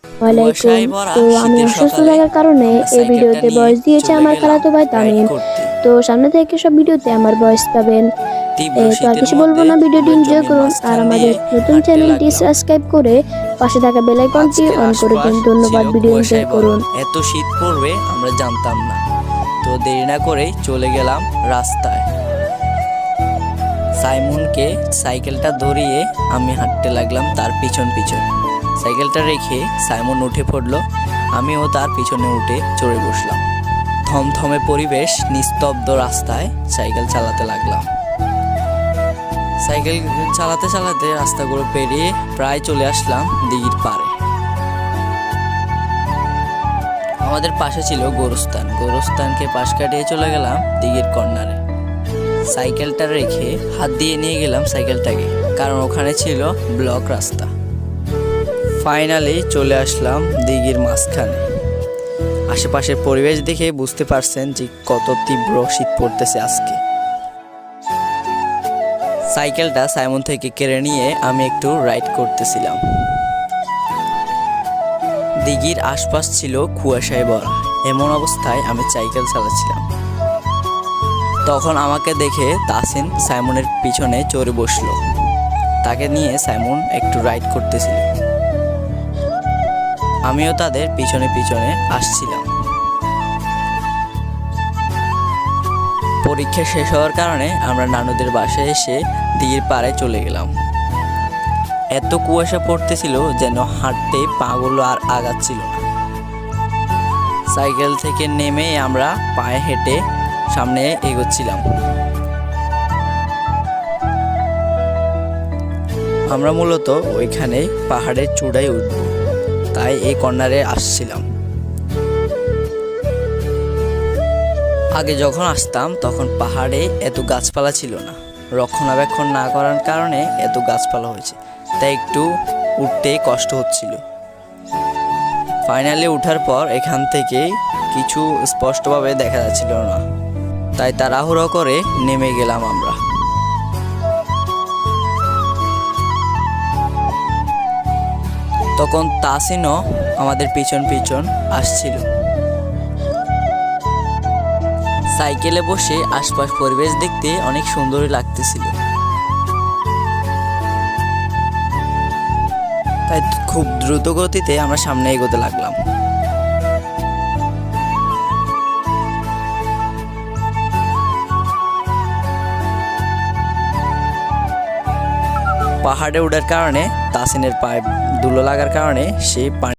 ওয়ালাইকুম। কুয়াশায় ভরা তো আমি শীতের অসুস্থ সকালে থাকার কারণে আমরা এই সাইকেলটা ভিডিওতে নিয়ে ভয়েস দিয়েছে চলে আমার গেলাম খালাতো ভাই রাইড তামিম। করতে। তো সামনে থেকে সব ভিডিওতে আমার ভয়েস পাবেন। তীব্র তো আর শীতের কিছু বলবো মধ্যে না, ভিডিওটি আমরা এনজয় জমির করুন। আর মাঝখান দিয়ে আমাদের নতুন হাঁটতে চ্যানেলটি লাগলাম। সাবস্ক্রাইব করে পাশে থাকা বেল আইকনটি আজকের অন করে আশপাশ দিন। ছিল ধন্যবাদ, ভিডিও এনজয় কুয়াশায় ভরা। করুন। এত শীত পড়বে আমরা জানতাম না। তো দেরি না করেই চলে গেলাম রাস্তায়। সাইমনকে সাইকেলটা ধরিয়ে আমি হাঁটতে লাগলাম তার পিছন পিছন। সাইকেলটা রেখে সাইমন উঠে পড়লো, আমিও তার পিছনে উঠে চড়ে বসলাম। থমথমে পরিবেশ, নিস্তব্ধ রাস্তায় সাইকেল চালাতে লাগলাম। সাইকেল চালাতে চালাতে রাস্তাগুলো পেরিয়ে প্রায় চলে আসলাম দিঘির পাড়ে। আমাদের পাশে ছিল গোরস্থান। গোরস্থানকে পাশ কাটিয়ে চলে গেলাম দিঘির কর্নারে। সাইকেলটা রেখে হাত দিয়ে নিয়ে গেলাম সাইকেলটাকে, কারণ ওখানে ছিল ব্লক রাস্তা। ফাইনালি চলে আসলাম দিঘির মাঝখানে। আশেপাশের পরিবেশ দেখে বুঝতে পারছেন যে কত তীব্র শীত পড়তেছে আজকে। সাইকেলটা সাইমন থেকে কেড়ে নিয়ে আমি একটু রাইড করতেছিলাম। দিঘির আশপাশ ছিল কুয়াশায় ভরা। এমন অবস্থায় আমি সাইকেল চালাচ্ছিলাম। তখন আমাকে দেখে তাসিন সাইমনের পিছনে চড়ে বসলো। তাকে নিয়ে সাইমন একটু রাইড করতেছিল। আমিও তাদের পিছনে পিছনে আসছিলাম। পরীক্ষা শেষ হওয়ার কারণে আমরা নানুদের বাসায় এসে দিঘির পাড়ে চলে গেলাম। এত কুয়াশা পড়তেছিল যেন হাঁটতে পাগুলো আর আগাচ্ছিল না। সাইকেল থেকে নেমে আমরা পায়ে হেঁটে সামনে এগোচ্ছিলাম। আমরা মূলত ওইখানে পাহাড়ের চূড়ায় উঠব, তাই এই কর্নারে আসছিলাম। আগে যখন আসতাম তখন পাহাড়ে এত গাছপালা ছিল না। রক্ষণাবেক্ষণ না করার কারণে এত গাছপালা হয়েছে, তাই একটু উঠতে কষ্ট হচ্ছিল। ফাইনালি উঠার পর এখান থেকে কিছু স্পষ্টভাবে দেখা যাচ্ছিল না, তাই তাড়াহুড়ো করে নেমে গেলাম আমরা। তখন তাসিনও আমাদের পিছন পিছন আসছিল। সাইকেলে বসে আশপাশ পরিবেশ দেখতে অনেক সুন্দরই লাগতেছিল, তাই খুব দ্রুত গতিতে আমরা সামনে এগোতে লাগলাম। পাহাড়ে ওঠার কারণে তাসিনের পায়ে ধুলো লাগার কারণে সে